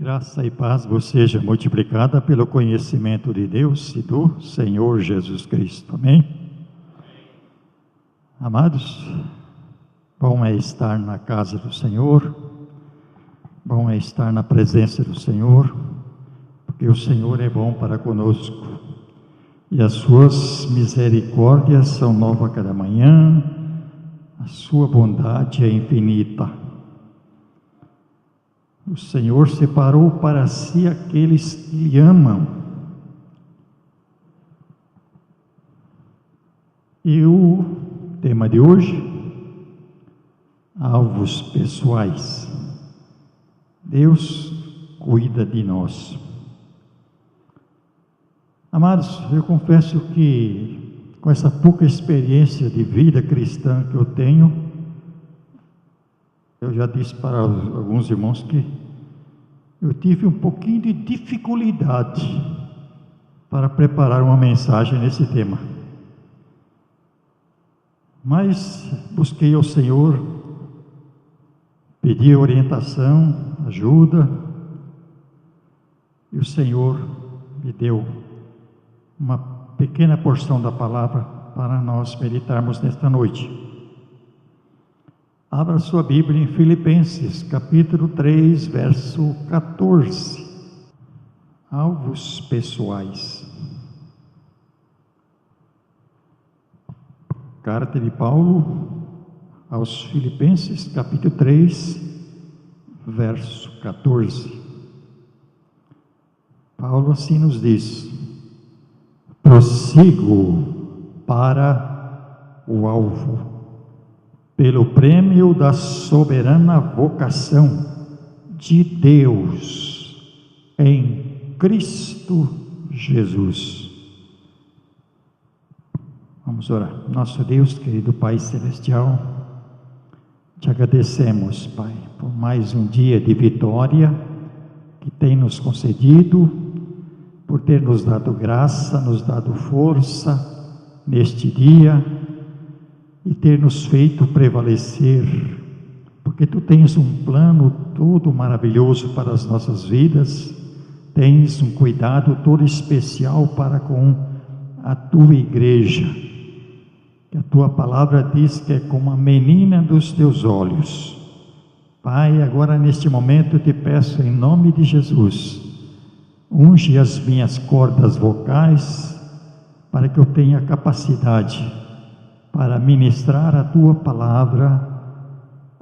Graça e paz vos seja multiplicada pelo conhecimento de Deus e do Senhor Jesus Cristo. Amém? Amados, bom é estar na casa do Senhor, bom é estar na presença do Senhor, porque o Senhor é bom para conosco e as suas misericórdias são novas a cada manhã, a sua bondade é infinita. O Senhor separou para si aqueles que lhe amam. E o tema de hoje, alvos pessoais. Deus cuida de nós. Amados, eu confesso que com essa pouca experiência de vida cristã que eu tenho, eu já disse para alguns irmãos que eu tive um pouquinho de dificuldade para preparar uma mensagem nesse tema. Mas busquei ao Senhor, pedi orientação, ajuda, e o Senhor me deu uma pequena porção da palavra para nós meditarmos nesta noite. Abra sua Bíblia em Filipenses, capítulo 3, verso 14. Alvos pessoais. Carta de Paulo aos Filipenses, capítulo 3, verso 14. Paulo assim nos diz: prossigo para o alvo, pelo prêmio da soberana vocação de Deus em Cristo Jesus. Vamos orar. Nosso Deus, querido Pai Celestial, te agradecemos, Pai, por mais um dia de vitória que tem nos concedido, por ter nos dado graça, nos dado força neste dia, e ter nos feito prevalecer, porque Tu tens um plano todo maravilhoso para as nossas vidas, tens um cuidado todo especial para com a Tua igreja, que a Tua palavra diz que é como a menina dos Teus olhos. Pai, agora neste momento eu te peço em nome de Jesus, unge as minhas cordas vocais, para que eu tenha capacidade para ministrar a Tua palavra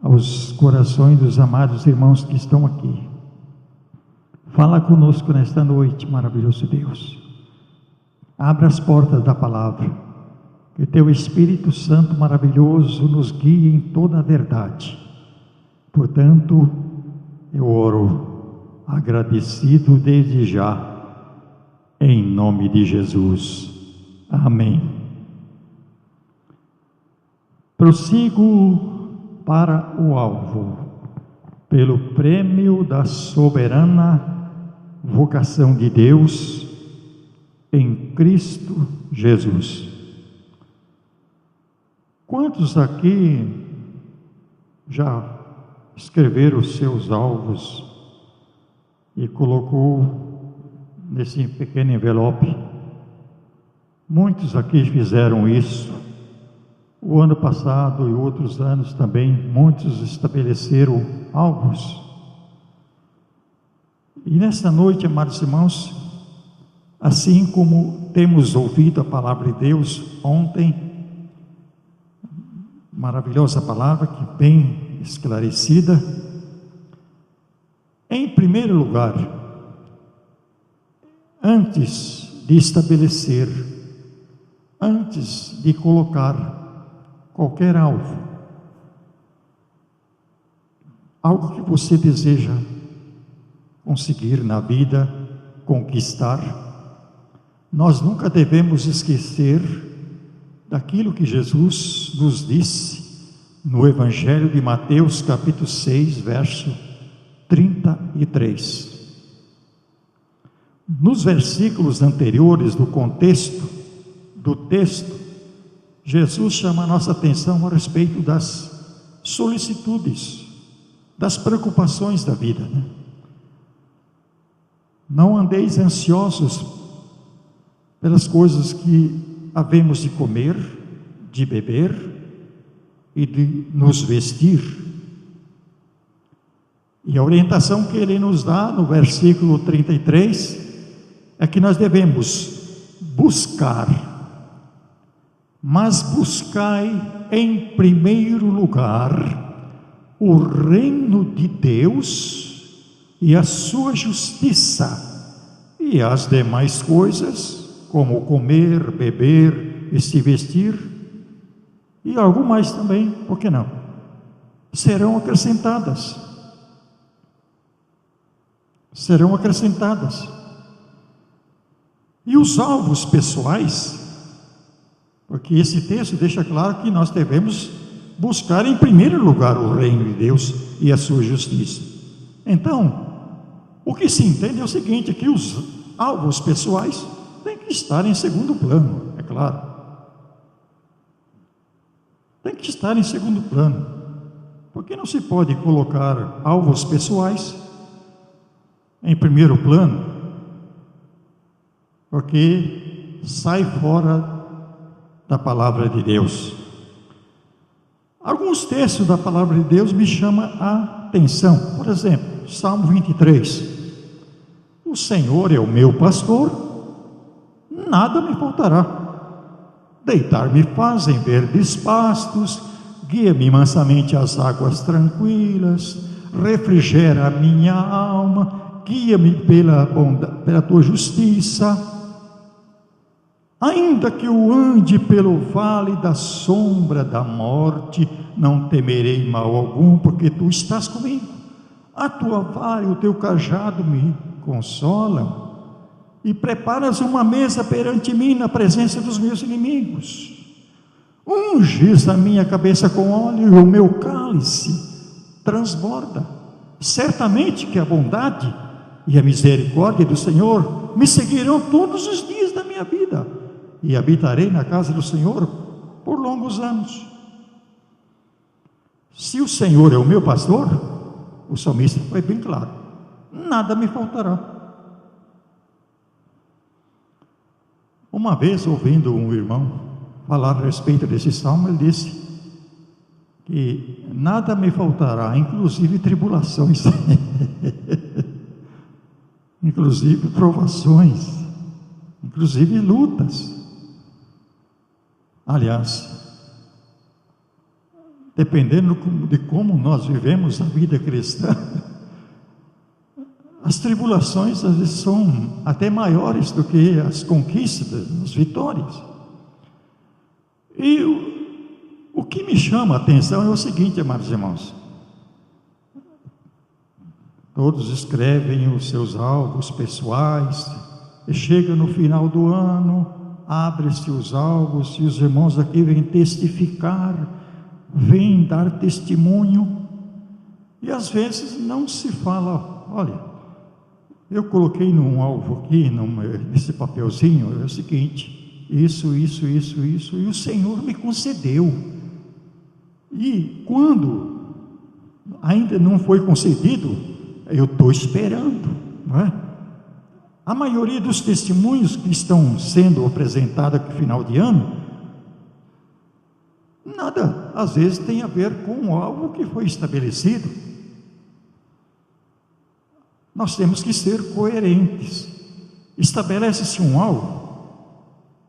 aos corações dos amados irmãos que estão aqui. Fala conosco nesta noite, maravilhoso Deus. Abra as portas da palavra, que Teu Espírito Santo maravilhoso nos guie em toda a verdade. Portanto, eu oro agradecido desde já, em nome de Jesus. Amém. Prossigo para o alvo, pelo prêmio da soberana vocação de Deus em Cristo Jesus. Quantos aqui já escreveram os seus alvos e colocou nesse pequeno envelope? Muitos aqui fizeram isso. O ano passado e outros anos também, muitos estabeleceram alvos. E nesta noite, amados irmãos, assim como temos ouvido a palavra de Deus ontem, maravilhosa palavra, que bem esclarecida, em primeiro lugar, antes de estabelecer, antes de colocar qualquer alvo, algo que você deseja conseguir na vida, conquistar, nós nunca devemos esquecer daquilo que Jesus nos disse no Evangelho de Mateus, capítulo 6, verso 33. Nos versículos anteriores do contexto do texto, Jesus chama a nossa atenção a respeito das solicitudes, das preocupações da vida, né? Não andeis ansiosos pelas coisas que havemos de comer, de beber e de nos vestir. E a orientação que ele nos dá no versículo 33 é que nós devemos buscar, mas buscai em primeiro lugar o reino de Deus e a sua justiça, e as demais coisas, como comer, beber e se vestir, e algo mais também, por que não? Serão acrescentadas. Serão acrescentadas. E os alvos pessoais, porque esse texto deixa claro que nós devemos buscar em primeiro lugar o reino de Deus e a sua justiça. Então, o que se entende é o seguinte, que os alvos pessoais têm que estar em segundo plano, é claro. Tem que estar em segundo plano, porque não se pode colocar alvos pessoais em primeiro plano, porque sai fora da palavra de Deus. Alguns textos da palavra de Deus me chamam a atenção. Por exemplo, Salmo 23. O Senhor é o meu pastor, nada me faltará. Deitar-me faz em verdes pastos, guia-me mansamente às águas tranquilas, refrigera a minha alma, guia-me pela tua justiça. Ainda que eu ande pelo vale da sombra da morte, não temerei mal algum, porque tu estás comigo. A tua vara e o teu cajado me consolam, e preparas uma mesa perante mim na presença dos meus inimigos. Unges a minha cabeça com óleo e o meu cálice transborda. Certamente que a bondade e a misericórdia do Senhor me seguirão todos os dias da minha vida, e habitarei na casa do Senhor por longos anos. Se o Senhor é o meu pastor, o salmista foi bem claro, nada me faltará. Uma vez, ouvindo um irmão falar a respeito desse salmo, ele disse que nada me faltará, inclusive tribulações, inclusive provações, inclusive lutas. Aliás, dependendo de como nós vivemos a vida cristã, as tribulações às vezes são até maiores do que as conquistas, as vitórias. E o que me chama a atenção é o seguinte, amados irmãos: todos escrevem os seus alvos pessoais, e chega no final do ano, abre-se os alvos, e os irmãos aqui vêm testificar, vêm dar testemunho, e às vezes não se fala, olha, eu coloquei num alvo aqui, nesse papelzinho, é o seguinte, isso, e o Senhor me concedeu. E quando ainda não foi concedido, eu estou esperando, não é? A maioria dos testemunhos que estão sendo apresentados aqui no final de ano, nada, às vezes, tem a ver com algo que foi estabelecido. Nós temos que ser coerentes. Estabelece-se um alvo,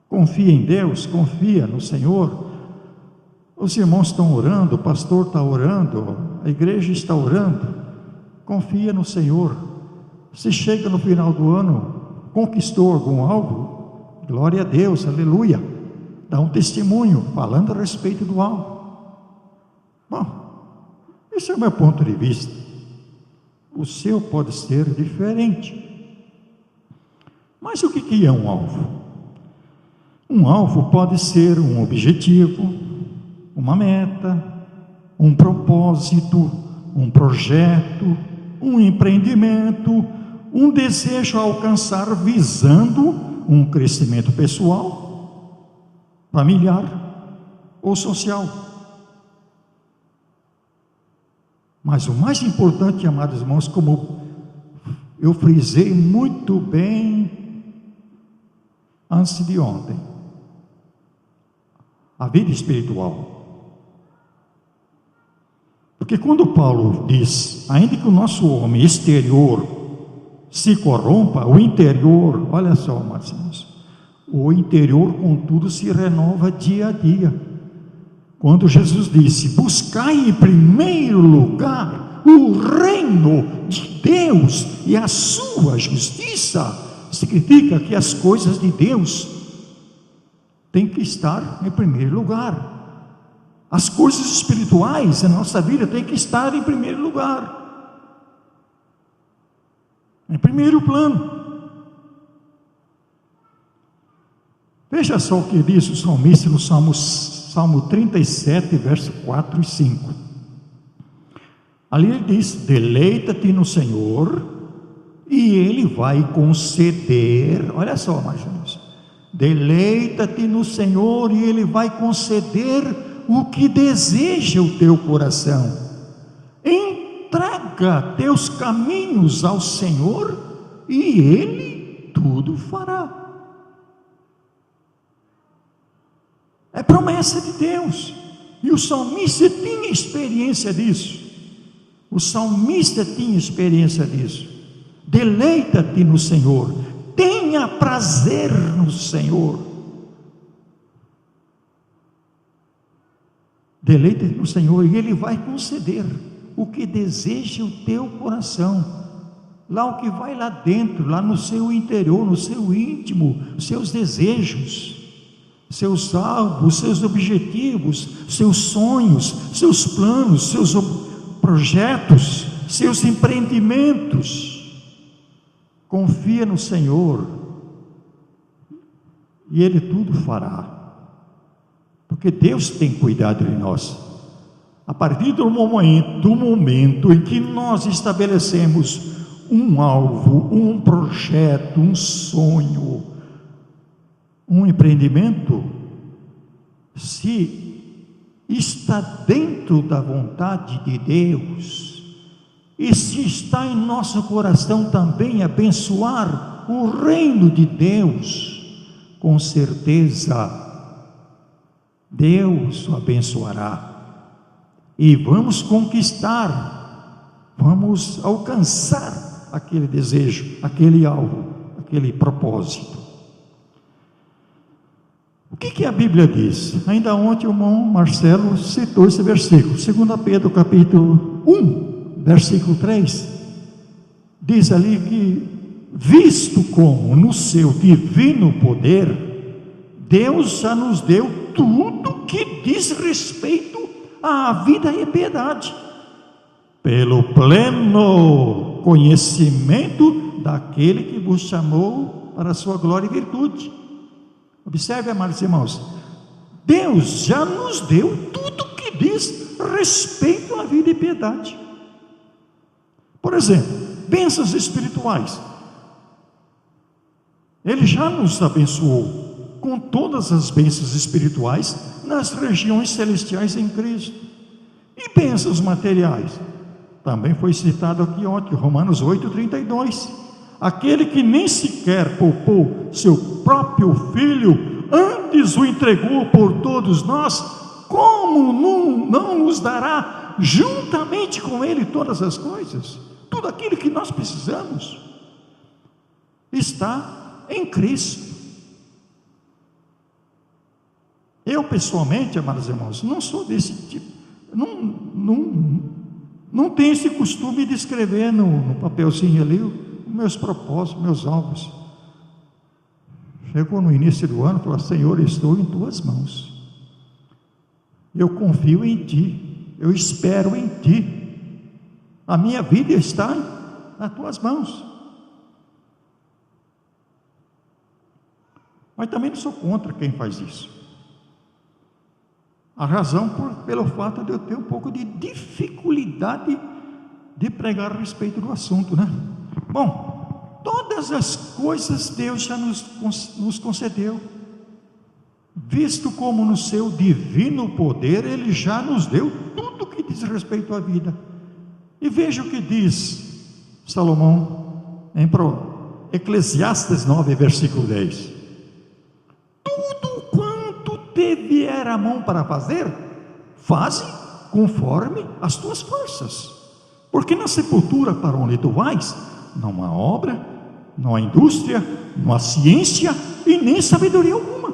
confia em Deus, confia no Senhor. Os irmãos estão orando, o pastor está orando, a igreja está orando, confia no Senhor. Se chega no final do ano, conquistou algum alvo, glória a Deus, aleluia, dá um testemunho, falando a respeito do alvo. Bom, esse é o meu ponto de vista. O seu pode ser diferente. Mas o que é um alvo? Um alvo pode ser um objetivo, uma meta, um propósito, um projeto, um empreendimento, um desejo a alcançar visando um crescimento pessoal, familiar ou social. Mas o mais importante, amados irmãos, como eu frisei muito bem antes de ontem. A vida espiritual. Porque quando Paulo diz, ainda que o nosso homem exterior se corrompa, o interior, olha só, Marcinhos, o interior, contudo, se renova dia a dia. Quando Jesus disse, buscai em primeiro lugar o reino de Deus e a sua justiça, significa que as coisas de Deus têm que estar em primeiro lugar. As coisas espirituais da nossa vida têm que estar em primeiro lugar, em primeiro plano. Veja só o que diz o salmista no Salmo 37, verso 4 e 5. Ali ele diz, deleita-te no Senhor, e Ele vai conceder, olha só, irmãos, deleita-te no Senhor, e Ele vai conceder o que deseja o teu coração. Entrega teus caminhos ao Senhor, e Ele tudo fará. É promessa de Deus, e o salmista tinha experiência disso. O salmista tinha experiência disso. Deleita-te no Senhor, tenha prazer no Senhor. Deleita-te no Senhor, e Ele vai conceder o que deseja o teu coração. Lá o que vai lá dentro, lá no seu interior, no seu íntimo, seus desejos, seus alvos, seus objetivos, seus sonhos, seus planos, seus projetos, seus empreendimentos. Confia no Senhor e Ele tudo fará, porque Deus tem cuidado de nós. A partir do momento em que nós estabelecemos um alvo, um projeto, um sonho, um empreendimento, se está dentro da vontade de Deus, e se está em nosso coração também abençoar o reino de Deus, com certeza Deus o abençoará, e vamos conquistar, vamos alcançar aquele desejo, aquele alvo, aquele propósito. O que a Bíblia diz? Ainda ontem o irmão Marcelo citou esse versículo, 2 Pedro capítulo 1, versículo 3, diz ali que, visto como no seu divino poder, Deus já nos deu tudo que diz respeito à vida e piedade, pelo pleno conhecimento daquele que vos chamou para a sua glória e virtude. Observe, amados irmãos, Deus já nos deu tudo que diz respeito à vida e piedade. Por exemplo, bênçãos espirituais. Ele já nos abençoou com todas as bênçãos espirituais nas regiões celestiais em Cristo. E bênçãos materiais? Também foi citado aqui ontem, Romanos 8:32. Aquele que nem sequer poupou seu próprio filho, antes o entregou por todos nós, como não nos dará juntamente com ele todas as coisas? Tudo aquilo que nós precisamos está em Cristo. Eu pessoalmente, amados irmãos, não sou desse tipo, não tenho esse costume de escrever no papelzinho ali meus propósitos, meus alvos. Chegou no início do ano, falou: Senhor, estou em tuas mãos, eu confio em ti, eu espero em ti, a minha vida está nas tuas mãos. Mas também não sou contra quem faz isso. A razão pelo fato de eu ter um pouco de dificuldade de pregar a respeito do assunto, né? Bom, todas as coisas Deus já nos concedeu, visto como no seu divino poder Ele já nos deu tudo que diz respeito à vida. E veja o que diz Salomão Eclesiastes 9, versículo 10. Tudo quanto te vier a mão para fazer, faze conforme as tuas forças, porque na sepultura para onde tu vais, não há obra, não há indústria, não há ciência e nem sabedoria alguma.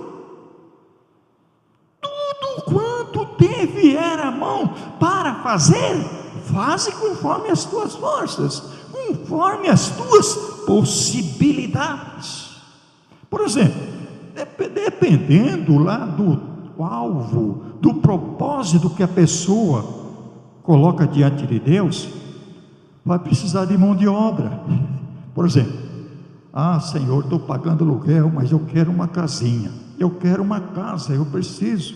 Tudo quanto te vier a mão para fazer, faze conforme as tuas forças, conforme as tuas possibilidades. Por exemplo, dependendo lá do alvo, do propósito que a pessoa coloca diante de Deus, vai precisar de mão de obra. Por exemplo, Senhor, estou pagando aluguel, mas eu quero uma casinha, eu quero uma casa, eu preciso.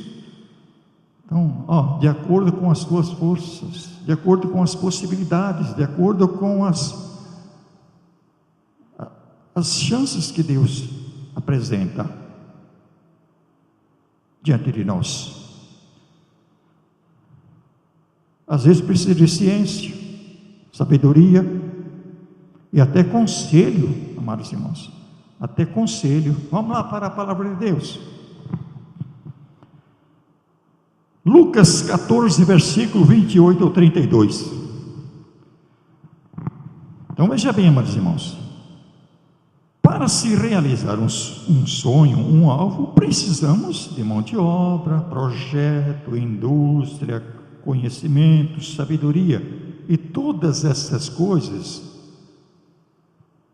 Então, de acordo com as tuas forças, de acordo com as possibilidades, de acordo com as chances que Deus apresenta diante de nós. Às vezes precisa de ciência, sabedoria e até conselho, amados irmãos, até conselho. Vamos lá para a palavra de Deus. Lucas 14, versículo 28 ao 32. Então veja bem, amados irmãos, para se realizar um sonho, um alvo, precisamos de mão de obra, projeto, indústria, conhecimento, sabedoria, e todas essas coisas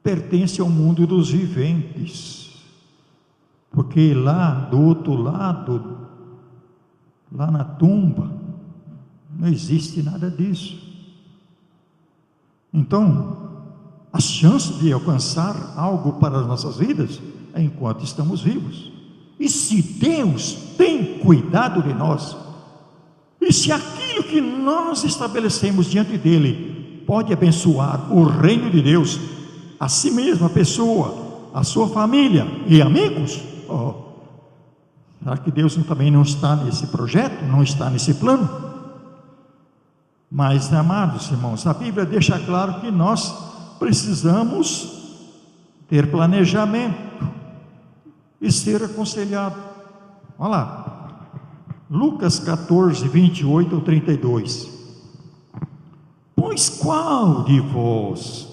pertencem ao mundo dos viventes, porque lá do outro lado, lá na tumba, não existe nada disso. Então, a chance de alcançar algo para as nossas vidas é enquanto estamos vivos. E se Deus tem cuidado de nós, e se aquilo que nós estabelecemos diante dele pode abençoar o reino de Deus, a si mesmo, a pessoa, a sua família e amigos, será que Deus também não está nesse projeto, não está nesse plano? Mas, amados irmãos, a Bíblia deixa claro que nós precisamos ter planejamento e ser aconselhado. Olha lá, Lucas 14, 28 ao 32. Pois qual de vós,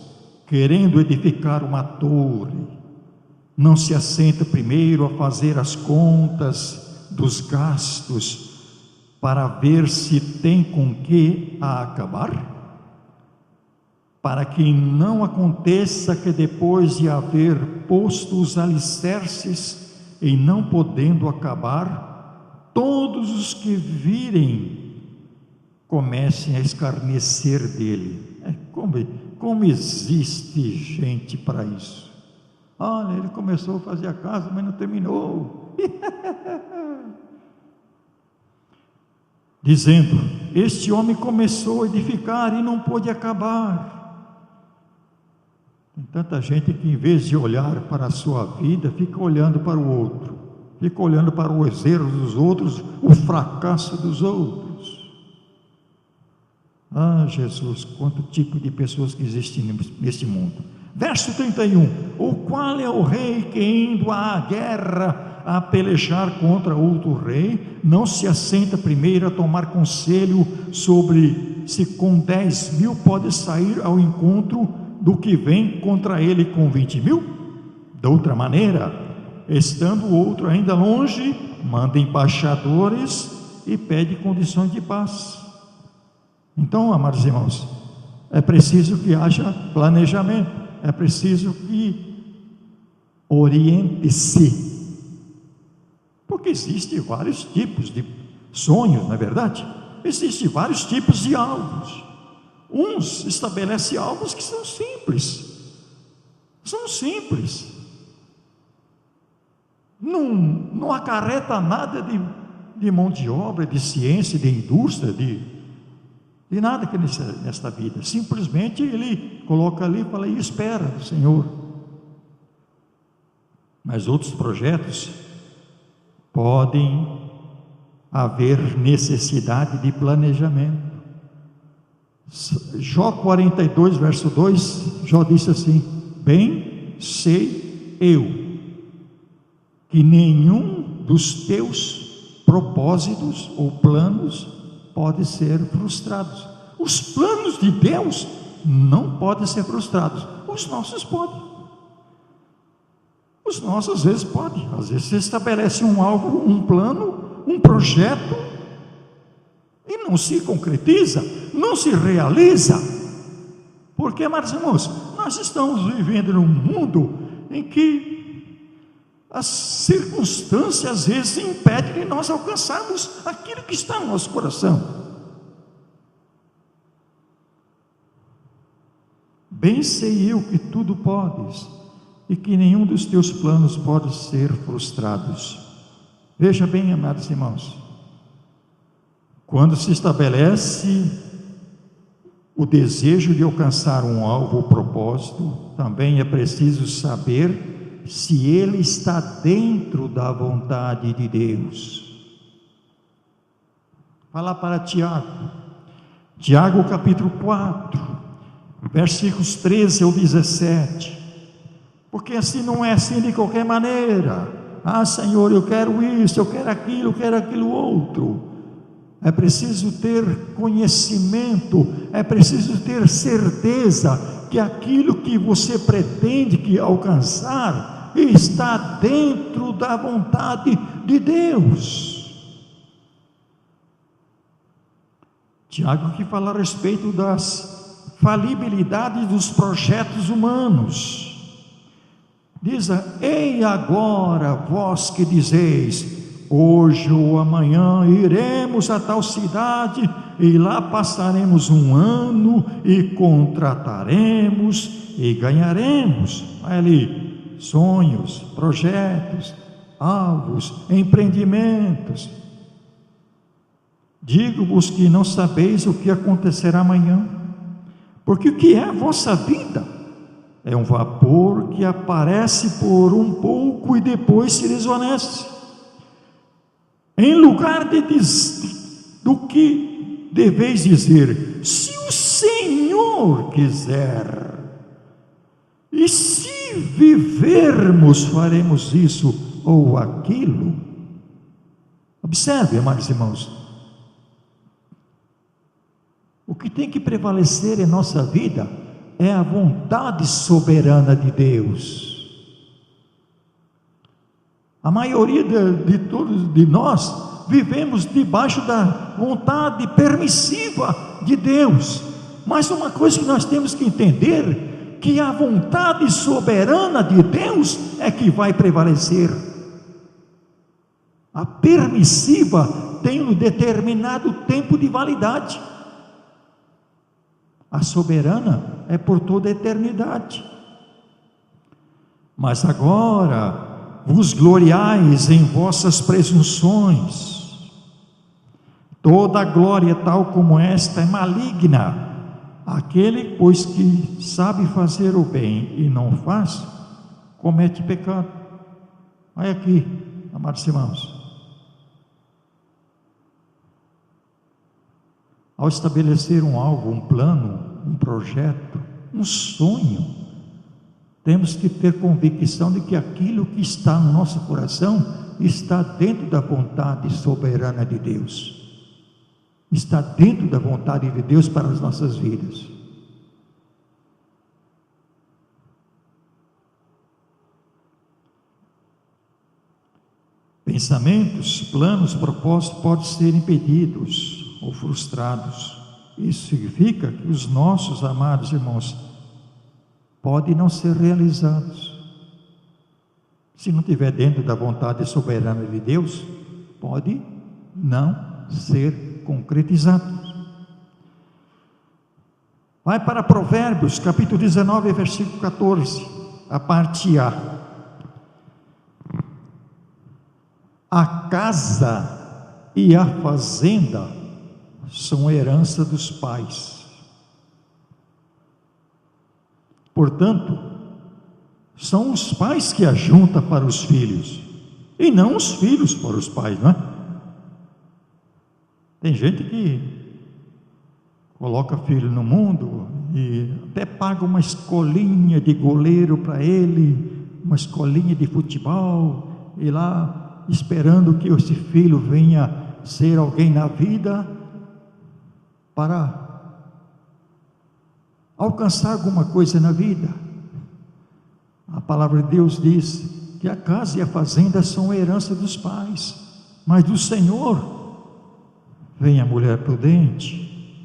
querendo edificar uma torre, não se assenta primeiro a fazer as contas dos gastos, para ver se tem com que a acabar? Para que não aconteça que depois de haver posto os alicerces e não podendo acabar, todos os que virem comecem a escarnecer dele. Como existe gente para isso? Olha, ele começou a fazer a casa, mas não terminou. Dizendo, este homem começou a edificar e não pôde acabar. Tem tanta gente que, em vez de olhar para a sua vida, fica olhando para o outro, fica olhando para os erros dos outros, o fracasso dos outros. Jesus, quanto tipo de pessoas que existem neste mundo. Verso 31, o qual é o rei que, indo à guerra a pelejar contra outro rei, não se assenta primeiro a tomar conselho sobre se com 10.000 pode sair ao encontro do que vem contra ele com 20.000? De outra maneira, estando o outro ainda longe, manda embaixadores e pede condições de paz. Então, amados irmãos, é preciso que haja planejamento, é preciso que oriente-se, porque existem vários tipos de sonhos, não é verdade? Existem vários tipos de alvos. Uns estabelecem alvos que são simples, não acarreta nada de mão de obra, de ciência, de indústria, de nada que nesta vida. Simplesmente ele coloca ali e fala, e espera, Senhor. Mas outros projetos podem haver necessidade de planejamento. Jó 42, verso 2, Jó disse assim, bem sei eu que nenhum dos teus propósitos ou planos pode ser frustrados. Os planos de Deus não podem ser frustrados. Os nossos podem. Os nossos às vezes podem. Às vezes você estabelece um algo, um plano, um projeto e não se concretiza, não se realiza. Porque, amados irmãos, nós estamos vivendo num mundo em que as circunstâncias às vezes impedem de nós alcançarmos aquilo que está no nosso coração. Bem sei eu que tudo podes e que nenhum dos teus planos pode ser frustrados. Veja bem, amados irmãos, quando se estabelece o desejo de alcançar um alvo ou propósito, também é preciso saber se ele está dentro da vontade de Deus. Falar para Tiago capítulo 4, versículos 13 ao 17, porque assim não é assim de qualquer maneira. Senhor, eu quero isso, eu quero aquilo outro. É preciso ter conhecimento, é preciso ter certeza que aquilo que você pretende alcançar está dentro da vontade de Deus. Tiago que fala a respeito das falibilidades dos projetos humanos. Diz: ei agora vós que dizeis, hoje ou amanhã iremos a tal cidade e lá passaremos um ano e contrataremos e ganharemos. Olha ali, sonhos, projetos, alvos, empreendimentos. Digo-vos que não sabeis o que acontecerá amanhã, porque o que é a vossa vida? É um vapor que aparece por um pouco e depois se desvanece. Em lugar do que deveis dizer, se o Senhor quiser, e se vivermos, faremos isso ou aquilo. Observe, amados irmãos, o que tem que prevalecer em nossa vida é a vontade soberana de Deus. A maioria de todos de nós vivemos debaixo da vontade permissiva de Deus. Mas uma coisa que nós temos que entender, que a vontade soberana de Deus é que vai prevalecer. A permissiva tem um determinado tempo de validade. A soberana é por toda a eternidade. Mas agora vos gloriais em vossas presunções. Toda glória tal como esta é maligna. Aquele, pois, que sabe fazer o bem e não faz, comete pecado. Olha aqui, amados irmãos. Ao estabelecer um alvo, um plano, um projeto, um sonho, temos que ter convicção de que aquilo que está no nosso coração está dentro da vontade soberana de Deus. Está dentro da vontade de Deus para as nossas vidas. Pensamentos, planos, propósitos podem ser impedidos ou frustrados. Isso significa que os nossos amados irmãos podem não ser realizados. Se não estiver dentro da vontade soberana de Deus, pode não ser concretizado. Vai para Provérbios, capítulo 19, versículo 14, a parte A. A casa e a fazenda são herança dos pais. Portanto, são os pais que ajuntam para os filhos, e não os filhos para os pais, não é? Tem gente que coloca filho no mundo e até paga uma escolinha de goleiro para ele, uma escolinha de futebol, e lá esperando que esse filho venha ser alguém na vida para alcançar alguma coisa na vida. A palavra de Deus diz que a casa e a fazenda são a herança dos pais, mas do Senhor vem a mulher prudente.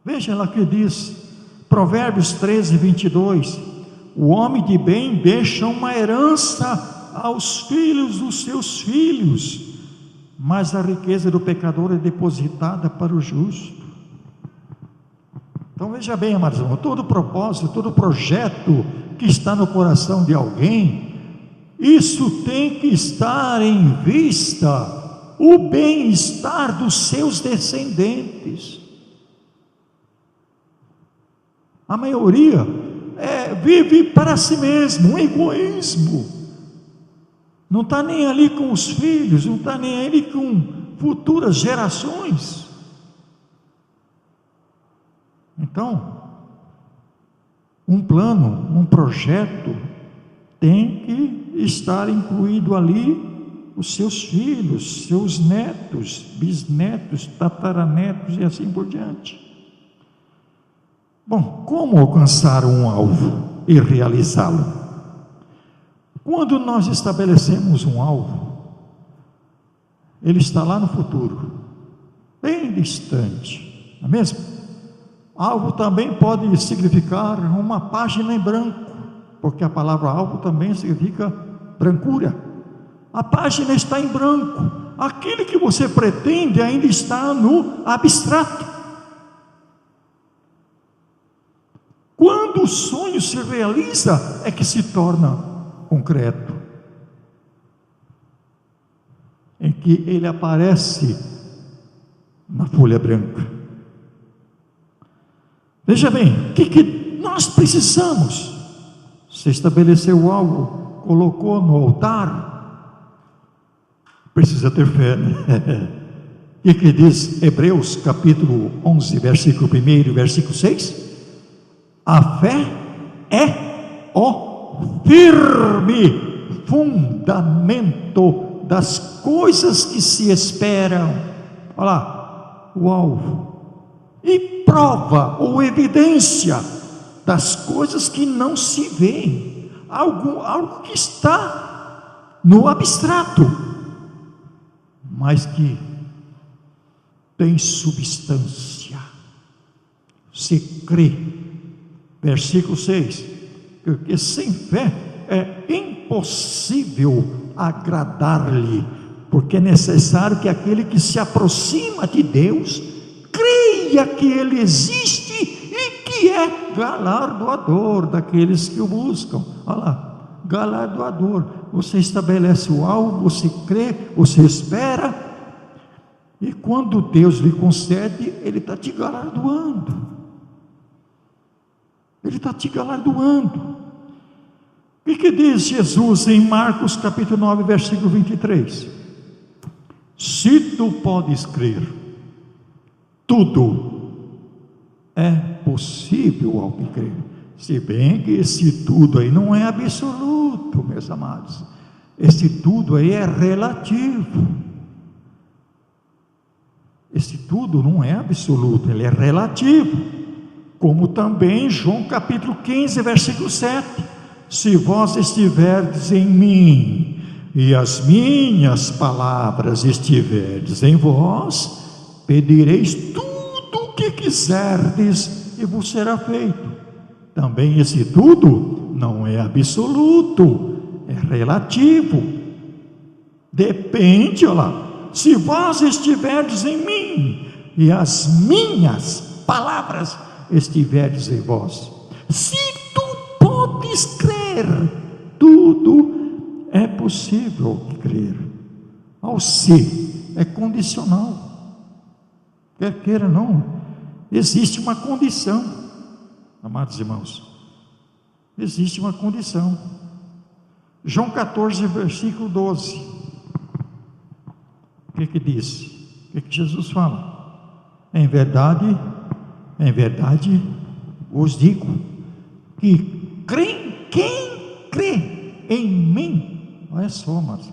Veja lá que diz, Provérbios 13, 22, o homem de bem deixa uma herança aos filhos dos seus filhos, mas a riqueza do pecador é depositada para o justo. Então veja bem, amados irmãos, todo propósito, todo projeto que está no coração de alguém, isso tem que estar em vista o bem-estar dos seus descendentes. A maioria vive para si mesmo, um egoísmo, não está nem ali com os filhos, não está nem ali com futuras gerações. Então, um plano, um projeto tem que estar incluído ali os seus filhos, seus netos, bisnetos, tataranetos e assim por diante. Bom, como alcançar um alvo e realizá-lo? Quando nós estabelecemos um alvo, ele está lá no futuro, bem distante, não é mesmo? Alvo também pode significar uma página em branco, porque a palavra alvo também significa brancura. A página está em branco, aquele que você pretende ainda está no abstrato. Quando o sonho se realiza, é que se torna concreto, em que ele aparece na folha branca. Veja bem, o que nós precisamos? Você estabeleceu algo, colocou no altar, precisa ter fé, né? O que diz Hebreus capítulo 11, versículo 1 e versículo 6? A fé é o firme fundamento das coisas que se esperam. Olha lá, o alvo. E prova ou evidência das coisas que não se veem. Algo que está no abstrato, mas que tem substância. Se crê. Versículo 6, porque sem fé é impossível agradar-lhe, porque é necessário que aquele que se aproxima de Deus, creia que Ele existe e que é galardoador daqueles que o buscam. Olha lá, galardoador, você estabelece o alvo, você crê, você espera, e quando Deus lhe concede, Ele está te galardoando. Ele está te galardoando. O que diz Jesus em Marcos capítulo 9, versículo 23? Se tu podes crer, tudo é possível ao que crer. Se bem que esse tudo aí não é absoluto, meus amados. Esse tudo aí é relativo. Esse tudo não é absoluto, ele é relativo. Como também João capítulo 15, versículo 7. Se vós estiverdes em mim, e as minhas palavras estiverdes em vós, pedireis tudo o que quiserdes, e vos será feito. Também esse tudo não é absoluto, é relativo. Depende, olha lá. Se vós estiverdes em mim, e as minhas palavras estiverdes em vós, se tu podes crer, tudo é possível crer. Ao se é condicional, quer queira ou não, existe uma condição, amados irmãos, existe uma condição. João 14, versículo 12, o que diz? O que Jesus fala? Em verdade vos digo que quem crê em mim, olha só, mas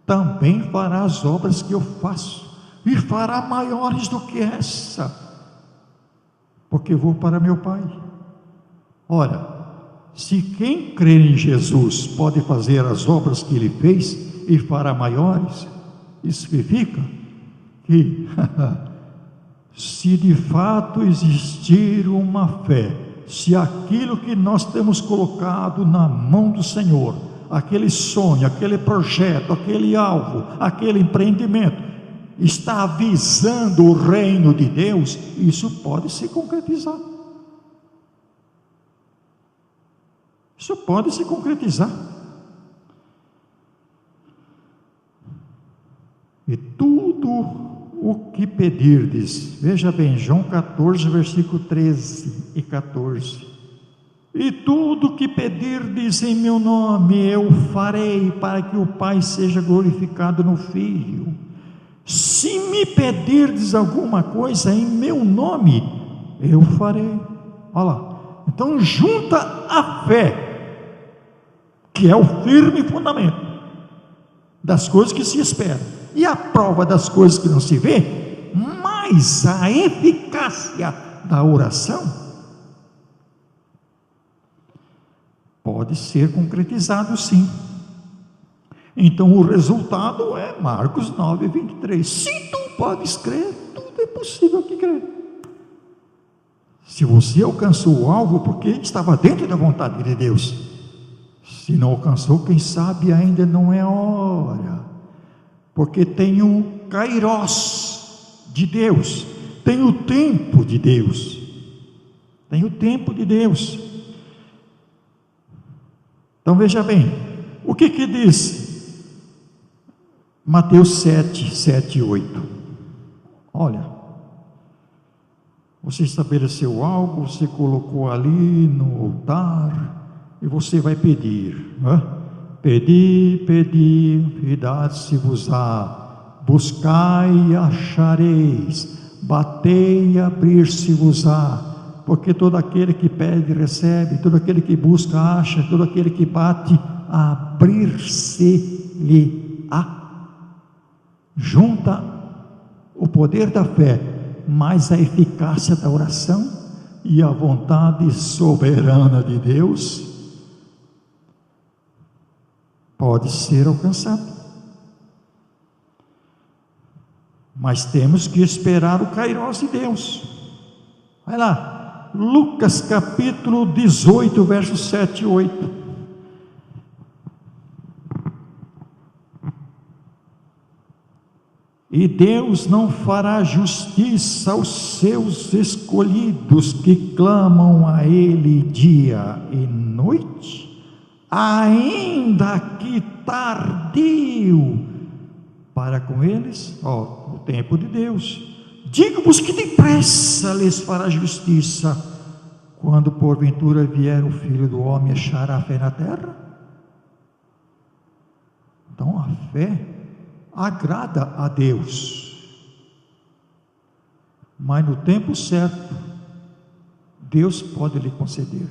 também fará as obras que eu faço, e fará maiores do que essa, porque vou para meu Pai. Ora, se quem crê em Jesus pode fazer as obras que ele fez e fará maiores, isso significa que se de fato existir uma fé, se aquilo que nós temos colocado na mão do Senhor, aquele sonho, aquele projeto, aquele alvo, aquele empreendimento, está visando o reino de Deus, isso pode se concretizar. Isso pode se concretizar. E tudo o que pedirdes, veja bem, João 14, versículo 13 e 14. E tudo o que pedirdes em meu nome, eu farei, para que o Pai seja glorificado no Filho. Se me pedirdes alguma coisa em meu nome, eu farei. Olha lá. Então junta a fé, que é o firme fundamento das coisas que se esperam, e a prova das coisas que não se vê, mas a eficácia da oração pode ser concretizado sim. Então o resultado é Marcos 9, 23. Se tu podes crer, tudo é possível que crer. Se você alcançou o alvo, porque estava dentro da vontade de Deus. Se não alcançou, quem sabe ainda não é a hora, porque tem o Kairos de Deus, tem o tempo de Deus, tem o tempo de Deus. Então veja bem, o que diz Mateus 7, 7 e 8? Olha, você estabeleceu algo, você colocou ali no altar, e você vai pedir, né? Pedi, e dá-se-vos-á, buscai e achareis, batei e abrir-se-vos-á, porque todo aquele que pede recebe, todo aquele que busca acha, todo aquele que bate abrir-se-lhe-á. Junta o poder da fé, mais a eficácia da oração e a vontade soberana de Deus, pode ser alcançado. Mas temos que esperar o Kairos de Deus. Vai lá, Lucas capítulo 18, versos 7 e 8. E Deus não fará justiça aos seus escolhidos que clamam a Ele dia e noite, ainda que tardio, para com eles, o tempo de Deus. Digo-vos que depressa lhes fará justiça, quando porventura vier o Filho do Homem, achará fé na terra? Então a fé agrada a Deus, mas no tempo certo, Deus pode lhe conceder.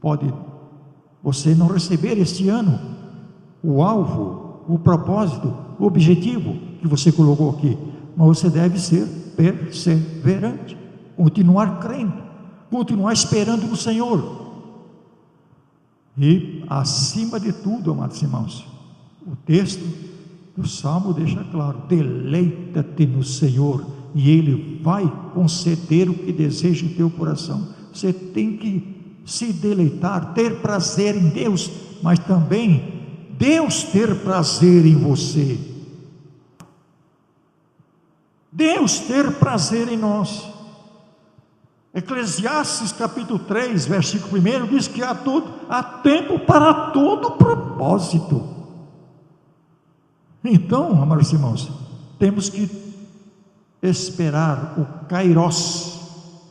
Pode você não receber este ano o alvo, o propósito, o objetivo que você colocou aqui, mas você deve ser perseverante, continuar crendo, continuar esperando no Senhor. E acima de tudo, amados irmãos, o texto do Salmo deixa claro: deleita-te no Senhor e Ele vai conceder o que deseja em teu coração. Você tem que se deleitar, ter prazer em Deus, mas também Deus ter prazer em você, Deus ter prazer em nós. Eclesiastes capítulo 3, versículo 1 diz que há tempo para todo propósito. Então, amados irmãos, temos que esperar o Kairos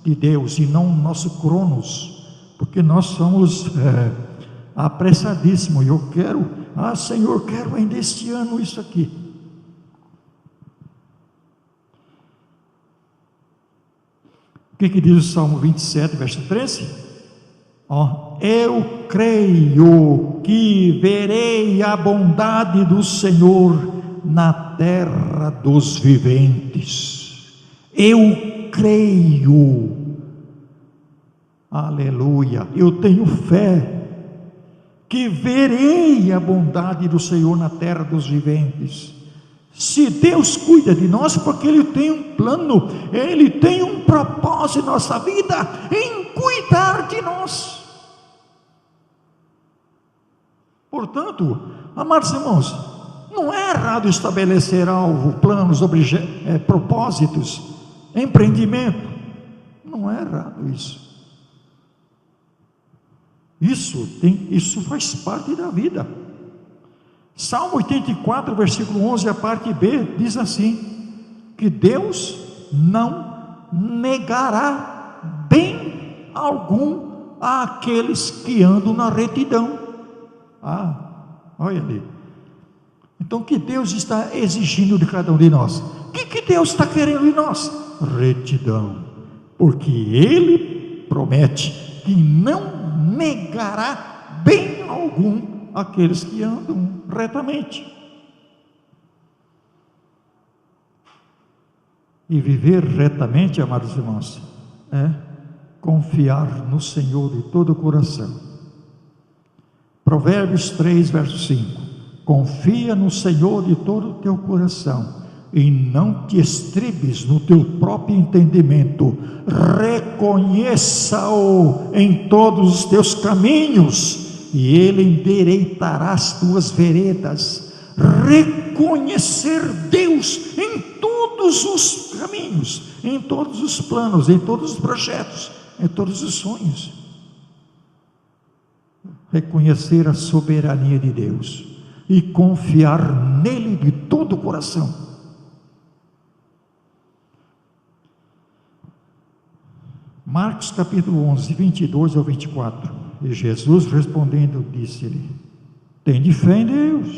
de Deus e não o nosso Cronos, porque nós somos apressadíssimos. Eu quero, Senhor, quero ainda este ano isso aqui. que diz o Salmo 27, verso 13? Eu creio que verei a bondade do Senhor na terra dos viventes. Eu creio, aleluia, eu tenho fé que verei a bondade do Senhor na terra dos viventes. Se Deus cuida de nós, porque Ele tem um plano, Ele tem um propósito em nossa vida, em cuidar de nós. Portanto, amados irmãos, não é errado estabelecer alvo, planos, propósitos, empreendimento. Não é errado isso. Isso faz parte da vida. Salmo 84, versículo 11, a parte B, diz assim: que Deus não negará bem algum àqueles que andam na retidão. Olha ali. Então, o que Deus está exigindo de cada um de nós? O que Deus está querendo de nós? Retidão. Porque Ele promete que não negará bem algum àqueles que andam retamente. E viver retamente, amados irmãos, é confiar no Senhor de todo o coração. Provérbios 3, verso 5: confia no Senhor de todo o teu coração e não te estribes no teu próprio entendimento. Reconheça-o em todos os teus caminhos e Ele endireitará as tuas veredas. Reconhecer Deus em todos os caminhos, em todos os planos, em todos os projetos, em todos os sonhos. Reconhecer a soberania de Deus e confiar nele de todo o coração. Marcos capítulo 11, 22 ao 24. E Jesus respondendo disse-lhe: tende fé em Deus,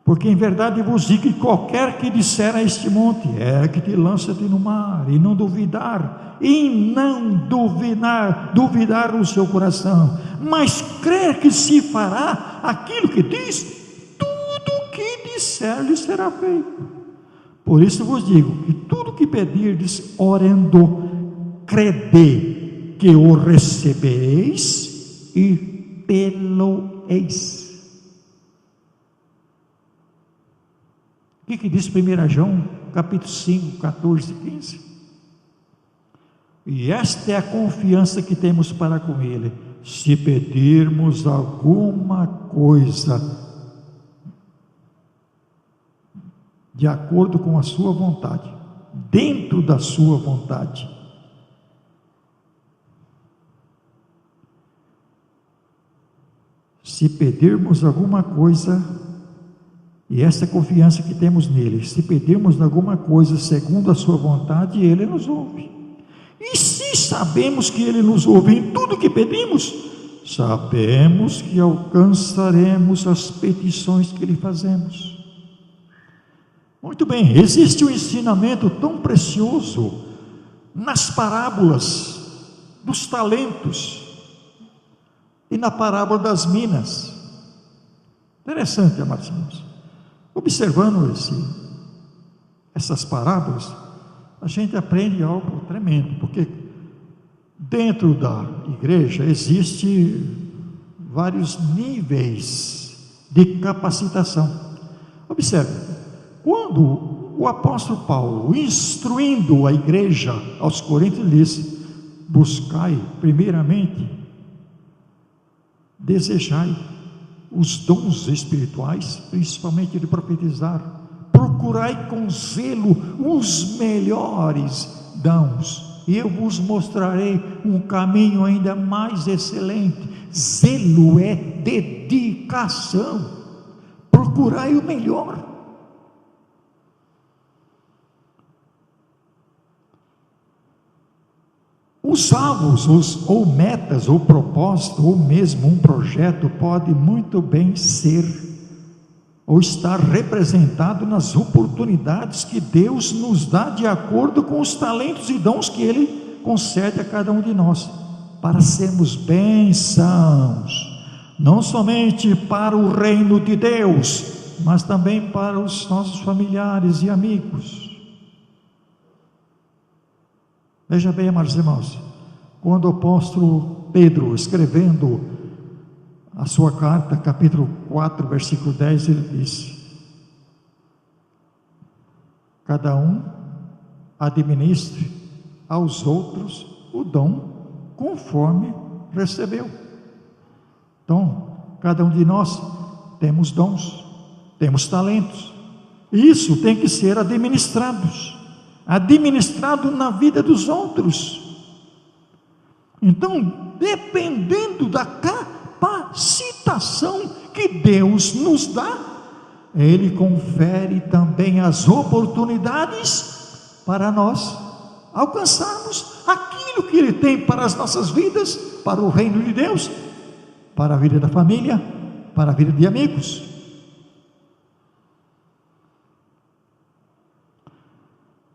porque em verdade vos digo que qualquer que disser a este monte, ergue-te e lança-te no mar, e não duvidar no seu coração, mas crer que se fará aquilo que diz, tudo o que disser lhe será feito. Por isso vos digo que tudo que pedirdes orando, crede que o recebereis e tê-lo-eis. O que diz 1 João, capítulo 5, 14 e 15? E esta é a confiança que temos para com Ele: se pedirmos alguma coisa de acordo com a sua vontade, dentro da sua vontade. Se pedirmos alguma coisa, e essa confiança que temos nele, se pedirmos alguma coisa segundo a sua vontade, Ele nos ouve. E se sabemos que Ele nos ouve em tudo que pedimos, sabemos que alcançaremos as petições que lhe fazemos. Muito bem, existe um ensinamento tão precioso nas parábolas dos talentos e na parábola das minas. Interessante, amados irmãos. Observando essas parábolas, a gente aprende algo tremendo, porque dentro da igreja existe vários níveis de capacitação. Observe, quando o apóstolo Paulo, instruindo a igreja aos Coríntios, disse: buscai primeiramente, desejai os dons espirituais, principalmente de profetizar, procurai com zelo os melhores dons, e eu vos mostrarei um caminho ainda mais excelente. Zelo é dedicação, procurai o melhor. Os alvos, ou metas, ou propósito, ou mesmo um projeto, pode muito bem ser, ou estar representado nas oportunidades que Deus nos dá, de acordo com os talentos e dons que Ele concede a cada um de nós, para sermos bênçãos, não somente para o reino de Deus, mas também para os nossos familiares e amigos. Veja bem, amados irmãos, quando o apóstolo Pedro, escrevendo a sua carta, capítulo 4, versículo 10, ele diz: cada um administre aos outros o dom conforme recebeu. Então, cada um de nós temos dons, temos talentos, e isso tem que ser administrado na vida dos outros. Então, dependendo da capacitação que Deus nos dá, Ele confere também as oportunidades para nós alcançarmos aquilo que Ele tem para as nossas vidas, para o reino de Deus, para a vida da família, para a vida de amigos.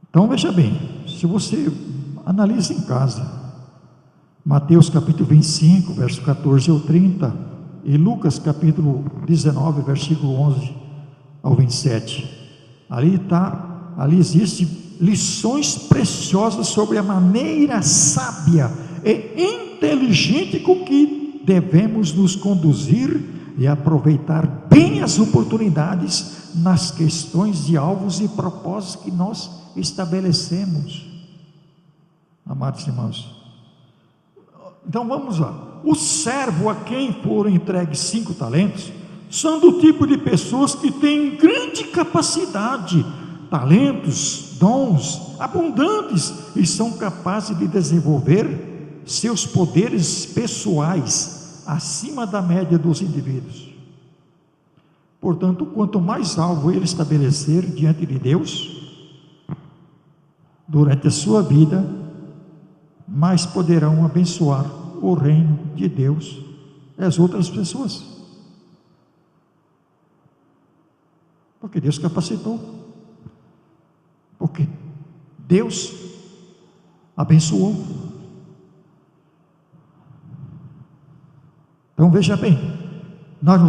Então veja bem, se você analisa em casa, Mateus capítulo 25, verso 14 ao 30, e Lucas capítulo 19, versículo 11 ao 27, ali existem lições preciosas sobre a maneira sábia e inteligente com que devemos nos conduzir e aproveitar bem as oportunidades nas questões de alvos e propósitos que nós estabelecemos. Amados irmãos, então vamos lá. O servo a quem foram entregues 5 talentos são do tipo de pessoas que têm grande capacidade, talentos, dons abundantes, e são capazes de desenvolver seus poderes pessoais acima da média dos indivíduos. Portanto, quanto mais alvo ele estabelecer diante de Deus durante a sua vida, mais poderão abençoar o reino de Deus e as outras pessoas, porque Deus capacitou, porque Deus abençoou. Então veja bem, nós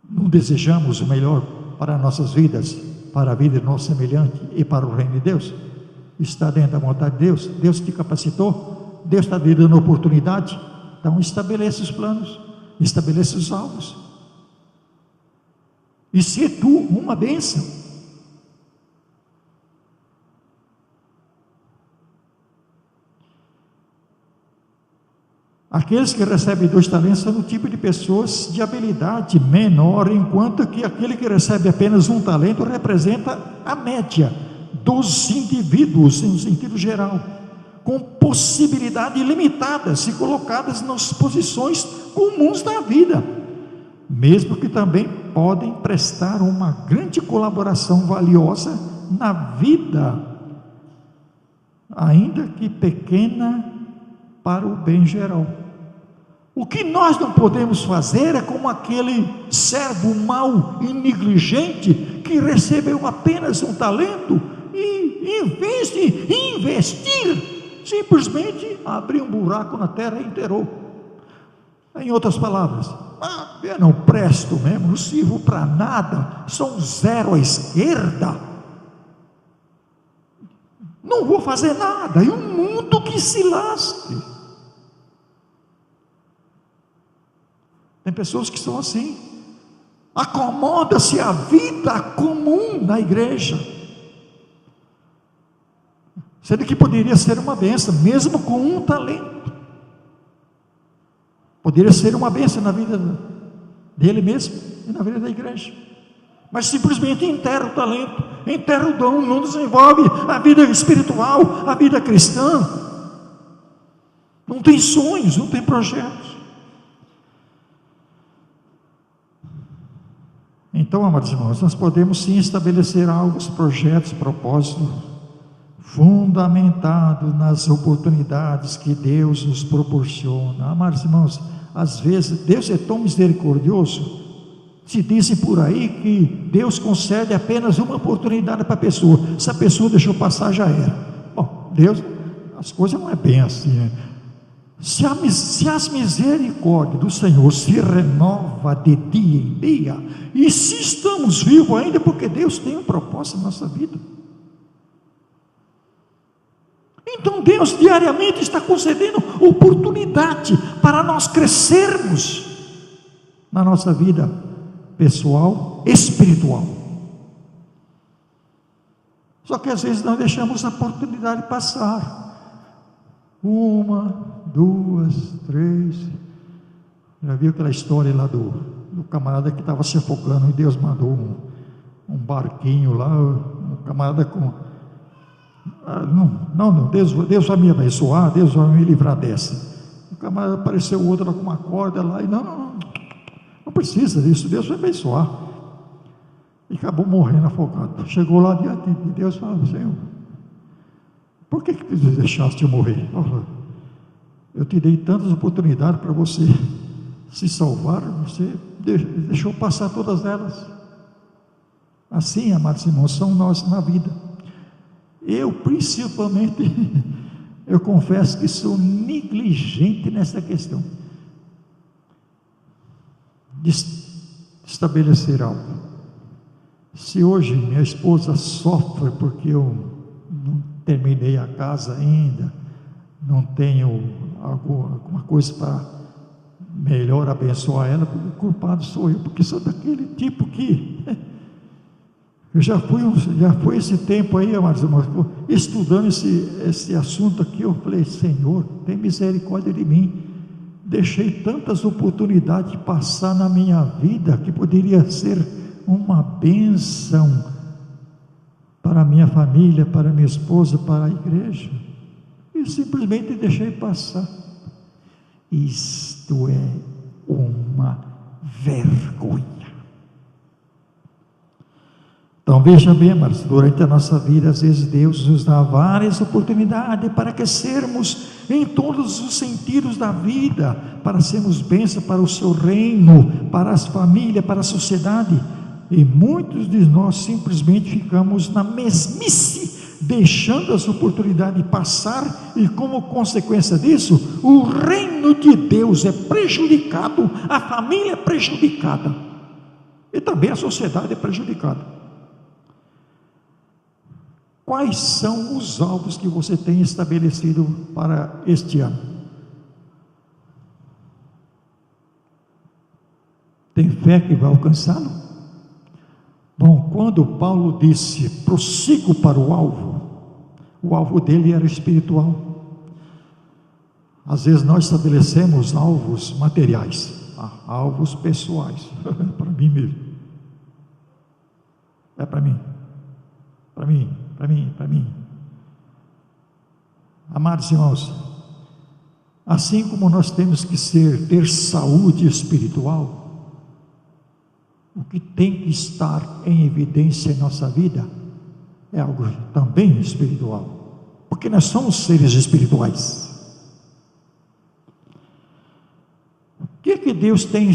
não desejamos o melhor para nossas vidas, para a vida do nosso semelhante e para o reino de Deus. Está dentro da vontade de Deus. Deus te capacitou, Deus está te dando oportunidade. Então estabeleça os planos, estabeleça os alvos, e se tu uma bênção. Aqueles que recebem 2 talentos são o tipo de pessoas de habilidade menor, enquanto que aquele que recebe apenas 1 talento representa a média dos indivíduos, em sentido geral, com possibilidade ilimitada, se colocadas nas posições comuns da vida, mesmo que também podem prestar uma grande colaboração valiosa na vida, ainda que pequena, para o bem geral. O que nós não podemos fazer é como aquele servo mau e negligente que recebeu apenas 1 talento e, em vez de investir, simplesmente abriu um buraco na terra e enterrou. Em outras palavras, eu não presto mesmo, não sirvo para nada, sou um zero à esquerda, não vou fazer nada, e o mundo que se lasque. Tem pessoas que são assim, acomoda-se a vida comum na igreja, sendo que poderia ser uma bênção, mesmo com 1 talento, poderia ser uma bênção na vida dele mesmo e na vida da igreja, mas simplesmente enterra o talento, enterra o dom, não desenvolve a vida espiritual, a vida cristã, não tem sonhos, não tem projetos. Então, amados irmãos, nós podemos sim estabelecer alvos, projetos, propósitos, fundamentados nas oportunidades que Deus nos proporciona. Amados irmãos, às vezes Deus é tão misericordioso, se dizem por aí que Deus concede apenas uma oportunidade para a pessoa, se a pessoa deixou passar, já era. Bom, Deus, as coisas não é bem assim, né? Se as misericórdias do Senhor se renova de dia em dia, e se estamos vivos ainda, porque Deus tem um propósito na nossa vida. Então Deus diariamente está concedendo oportunidade para nós crescermos na nossa vida pessoal, espiritual. Só que às vezes nós deixamos a oportunidade passar. 1, 2, 3. Já viu aquela história lá do camarada que estava se afogando e Deus mandou um barquinho lá, um camarada com... Não, Deus vai me abençoar, Deus vai me livrar dessa. O camarada apareceu outro lá com uma corda lá e não precisa disso, Deus vai abençoar. E acabou morrendo afogado. Chegou lá diante de Deus e falou: Senhor, por que tu deixaste eu morrer? Eu te dei tantas oportunidades para você se salvar, você deixou passar todas elas. Assim, amados irmãos, são nós na vida. Eu principalmente, eu confesso que sou negligente nessa questão de estabelecer algo. Se hoje minha esposa sofre porque eu não terminei a casa ainda, não tenho alguma coisa para melhor abençoar ela, o culpado sou eu, porque sou daquele tipo que eu já fui esse tempo aí, amados irmãos, estudando esse assunto aqui. Eu falei: Senhor, tem misericórdia de mim. Deixei tantas oportunidades passar na minha vida que poderia ser uma bênção para a minha família, para a minha esposa, para a igreja, e simplesmente deixei passar. Isto é uma vergonha. Então veja bem, amados, durante a nossa vida, às vezes Deus nos dá várias oportunidades para crescermos em todos os sentidos da vida, para sermos bênção para o seu reino, para as famílias, para a sociedade. E muitos de nós simplesmente ficamos na mesmice, deixando as oportunidades passar, e como consequência disso, o reino de Deus é prejudicado, a família é prejudicada, e também a sociedade é prejudicada. Quais são os alvos que você tem estabelecido para este ano? Tem fé que vai alcançá-lo? Bom, quando Paulo disse: prossigo para o alvo dele era espiritual. Às vezes nós estabelecemos alvos materiais, alvos pessoais. Para mim mesmo, é para mim. Amados irmãos, assim como nós temos que ter saúde espiritual, o que tem que estar em evidência em nossa vida é algo também espiritual, porque nós somos seres espirituais. O que Deus tem?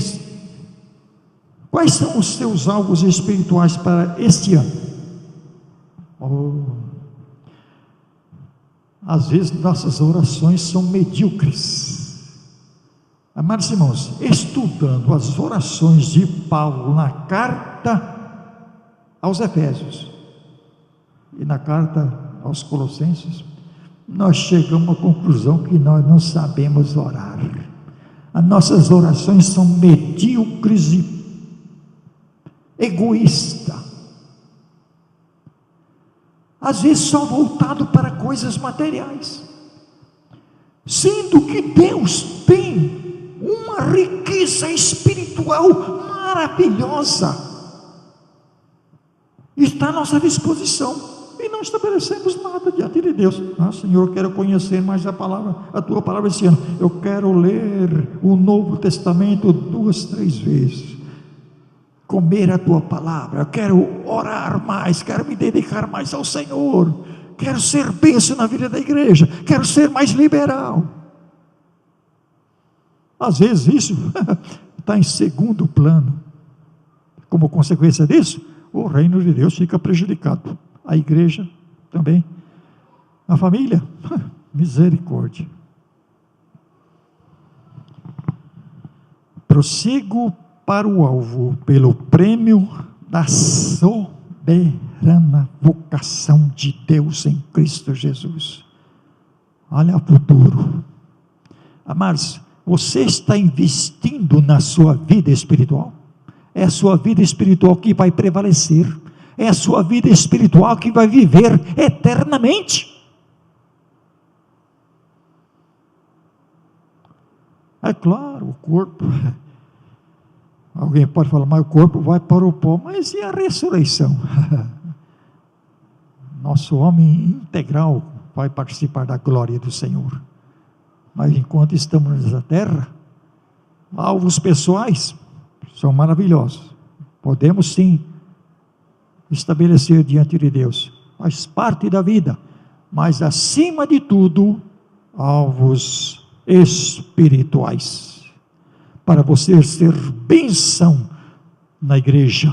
Quais são os seus alvos espirituais para este ano? Às vezes nossas orações são medíocres. Amados irmãos, estudando as orações de Paulo na carta aos Efésios e na carta aos Colossenses, nós chegamos à conclusão que nós não sabemos orar. As nossas orações são medíocres e egoístas, às vezes só voltado para coisas materiais, sendo que Deus tem uma riqueza espiritual maravilhosa, está à nossa disposição, e não estabelecemos nada diante de Deus. Senhor, eu quero conhecer mais a tua palavra esse ano, eu quero ler o Novo Testamento 2, 3 vezes, comer a tua palavra, eu quero orar mais, quero me dedicar mais ao Senhor, quero ser bênção na vida da igreja, quero ser mais liberal. Às vezes isso está em segundo plano. Como consequência disso, o reino de Deus fica prejudicado, a igreja também. A família? Misericórdia. Prossigo para o alvo, pelo prêmio da soberana vocação de Deus em Cristo Jesus. Olha o futuro. Amados, você está investindo na sua vida espiritual? É a sua vida espiritual que vai prevalecer. É a sua vida espiritual que vai viver eternamente. É claro, o corpo. Alguém pode falar, mas o corpo vai para o pó. Mas e a ressurreição? Nosso homem integral vai participar da glória do Senhor. Mas enquanto estamos nessa terra, alvos pessoais são maravilhosos. Podemos sim estabelecer diante de Deus. Faz parte da vida. Mas acima de tudo, alvos espirituais. Para você ser bênção na igreja.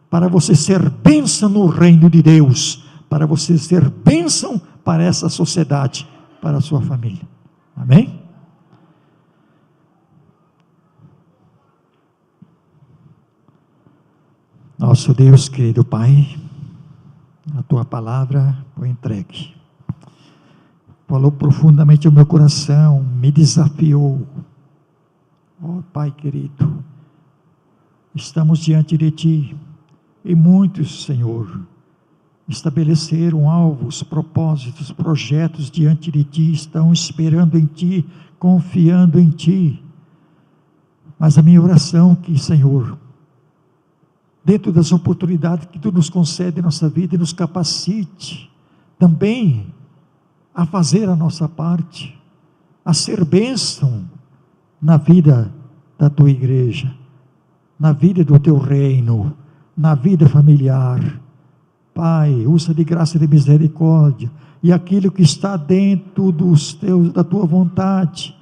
Para você ser bênção no reino de Deus. Para você ser bênção para essa sociedade. Para a sua família. Amém? Nosso Deus, querido Pai, a Tua palavra foi entregue. Falou profundamente ao meu coração, me desafiou. Oh Pai querido, estamos diante de Ti, e muitos, Senhor, estabeleceram alvos, propósitos, projetos diante de Ti, estão esperando em Ti, confiando em Ti. Mas a minha oração é que, Senhor, dentro das oportunidades que Tu nos concede em nossa vida, e nos capacite também a fazer a nossa parte, a ser bênção na vida da Tua igreja, na vida do Teu reino, na vida familiar. Pai, usa de graça e de misericórdia, e aquilo que está dentro da Tua vontade.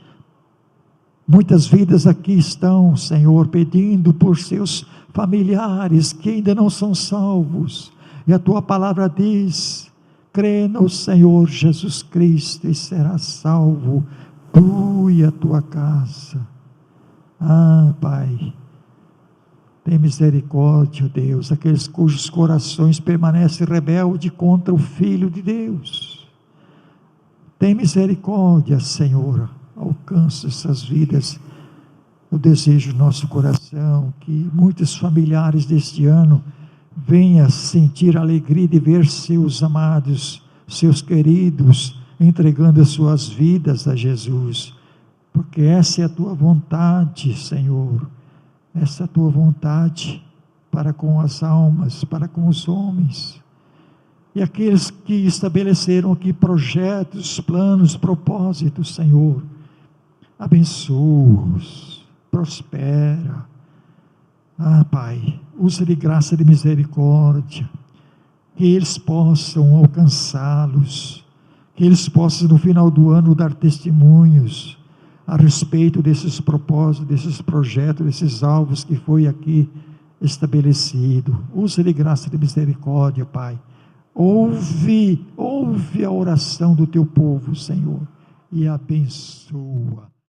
Muitas vidas aqui estão, Senhor, pedindo por seus familiares que ainda não são salvos, e a Tua palavra diz: crê no Senhor Jesus Cristo e serás salvo, tu e a tua casa. Ah, Pai, tem misericórdia, Deus, aqueles cujos corações permanecem rebeldes contra o Filho de Deus. Tem misericórdia, Senhor, alcança essas vidas. Eu desejo no nosso coração que muitos familiares deste ano venham sentir a alegria de ver seus amados, seus queridos, entregando as suas vidas a Jesus, porque essa é a Tua vontade, Senhor, essa é a Tua vontade para com as almas, para com os homens, e aqueles que estabeleceram aqui projetos, planos, propósitos, Senhor, abençoa-os, prospera. Ah, Pai, usa de graça e de misericórdia, que eles possam alcançá-los, que eles possam no final do ano dar testemunhos a respeito desses propósitos, desses projetos, desses alvos que foi aqui estabelecido. Usa de graça e de misericórdia, Pai. Ouve a oração do Teu povo, Senhor, e abençoa.